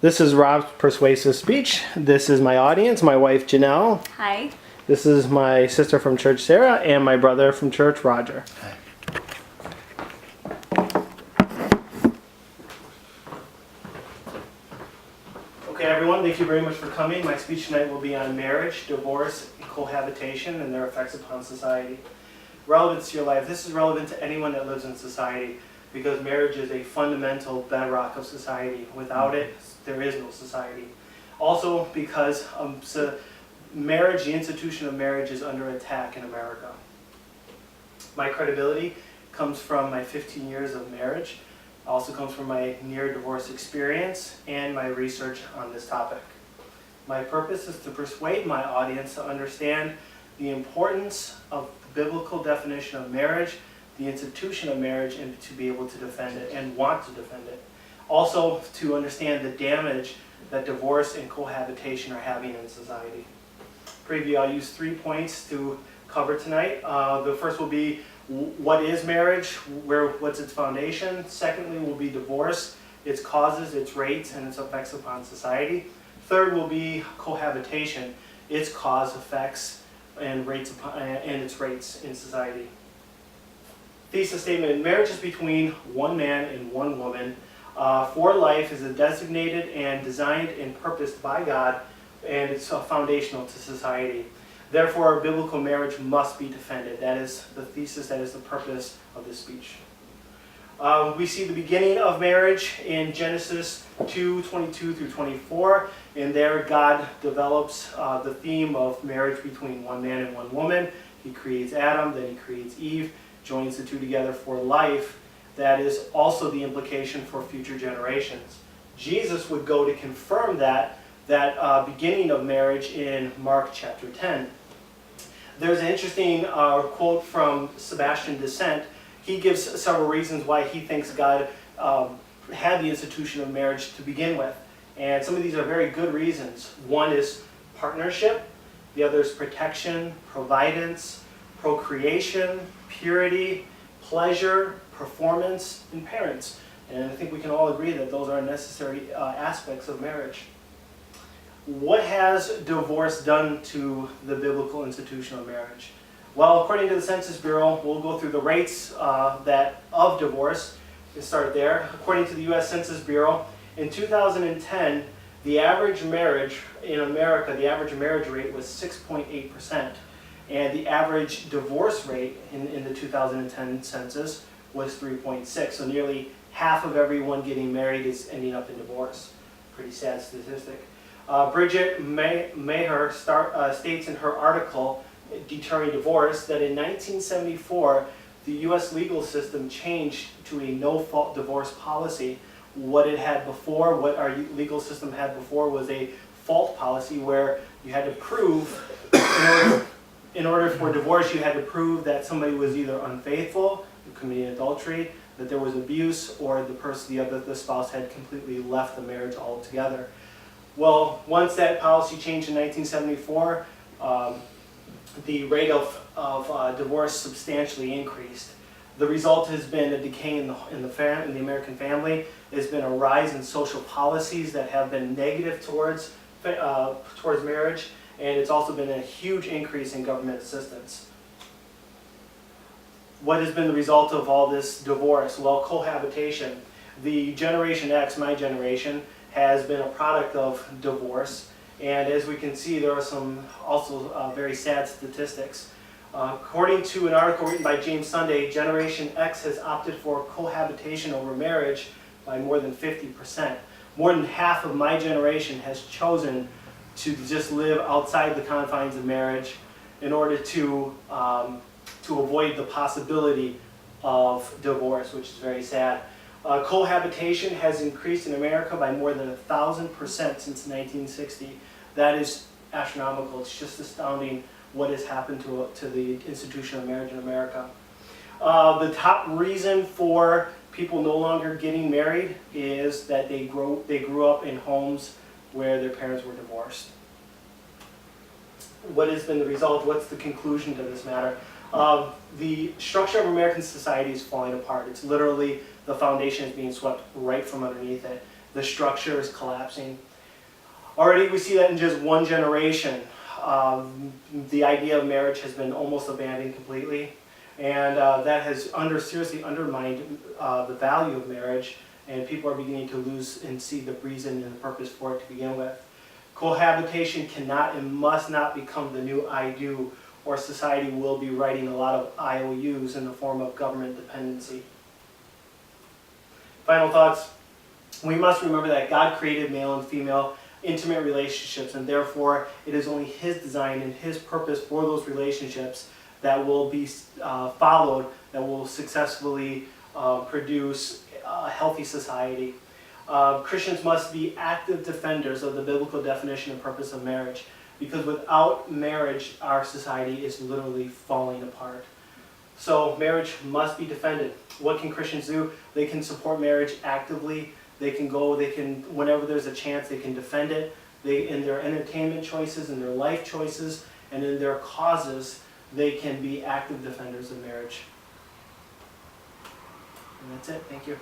This is Rob's persuasive speech. This is my audience, my wife Janelle. Hi. This is my sister from church, Sarah, and my brother from church, Roger. Hi. Okay, everyone, thank you very much for coming. My speech tonight will be on marriage, divorce, and cohabitation and their effects upon society. Relevance to your life. This is relevant to anyone that lives in society because marriage is a fundamental bedrock of society. Without it, there is no society. Also because marriage, the institution of marriage, is under attack in America. My credibility comes from my 15 years of marriage. Also comes from my near divorce experience and my research on this topic. My purpose is to persuade my audience to understand the importance of the biblical definition of marriage, the institution of marriage, and to be able to defend it and want to defend it. Also to understand the damage that divorce and cohabitation are having in society. Preview, I'll use 3 points to cover tonight. The first will be what is marriage, what's its foundation. Secondly will be divorce, its causes, its rates, and its effects upon society. Third will be cohabitation, its cause, effects, and its rates in society. Thesis statement: marriage is between one man and one woman. For life is designated and designed and purposed by God, and it's foundational to society. Therefore, biblical marriage must be defended. That is the thesis, that is the purpose of this speech. We see the beginning of marriage in Genesis 2:22 through 24, and there God develops the theme of marriage between one man and one woman. He creates Adam, then he creates Eve, joins the two together for life. That is also the implication for future generations. Jesus would go to confirm that beginning of marriage in Mark chapter 10. There's an interesting quote from Sebastian Descent. He gives several reasons why he thinks God had the institution of marriage to begin with. And some of these are very good reasons. One is partnership. The other is protection, providence, procreation, purity, pleasure, performance, and parents. And I think we can all agree that those are necessary aspects of marriage. What has divorce done to the biblical institution of marriage? Well, according to the Census Bureau, we'll go through the rates of divorce and start there. According to the U.S. Census Bureau, in 2010, the average marriage in America, the average marriage rate was 6.8%. And the average divorce rate in the 2010 census was 3.6. So nearly half of everyone getting married is ending up in divorce. Pretty sad statistic. Bridget Maher states in her article, Deterring Divorce, that in 1974, the U.S. legal system changed to a no-fault divorce policy. What our legal system had before was a fault policy where you had to prove, in order for divorce, you had to prove that somebody was either unfaithful, committing adultery, that there was abuse, or the spouse had completely left the marriage altogether. Well, once that policy changed in 1974, the rate of divorce substantially increased. The result has been a decay in the American family. There's been a rise in social policies that have been negative towards marriage, and it's also been a huge increase in government assistance. What has been the result of all this divorce? Well, cohabitation. The Generation X, my generation, has been a product of divorce, and as we can see, there are some also very sad statistics. According to an article written by James Sunday, Generation X has opted for cohabitation over marriage by more than 50%. More than half of my generation has chosen to just live outside the confines of marriage in order to avoid the possibility of divorce, which is very sad. Cohabitation has increased in America by more than 1,000% since 1960. That is astronomical. It's just astounding what has happened to the institution of marriage in America. The top reason for people no longer getting married is that they grew up in homes where their parents were divorced. What has been the result? What's the conclusion to this matter? The structure of American society is falling apart. It's literally, the foundation is being swept right from underneath it. the structure is collapsing. Already we see that in just one generation. The idea of marriage has been almost abandoned completely, and that has seriously undermined the value of marriage, and people are beginning to lose and see the reason and the purpose for it to begin with. Cohabitation cannot and must not become the new I do, or society will be writing a lot of IOUs in the form of government dependency. Final thoughts. We must remember that God created male and female intimate relationships, and therefore it is only His design and His purpose for those relationships that will be followed, that will successfully produce a healthy society. Christians must be active defenders of the biblical definition and purpose of marriage, because without marriage, our society is literally falling apart. So marriage must be defended. What can Christians do? They can support marriage actively. They can whenever there's a chance, they can defend it. In their entertainment choices, in their life choices, and in their causes, they can be active defenders of marriage. And that's it. Thank you.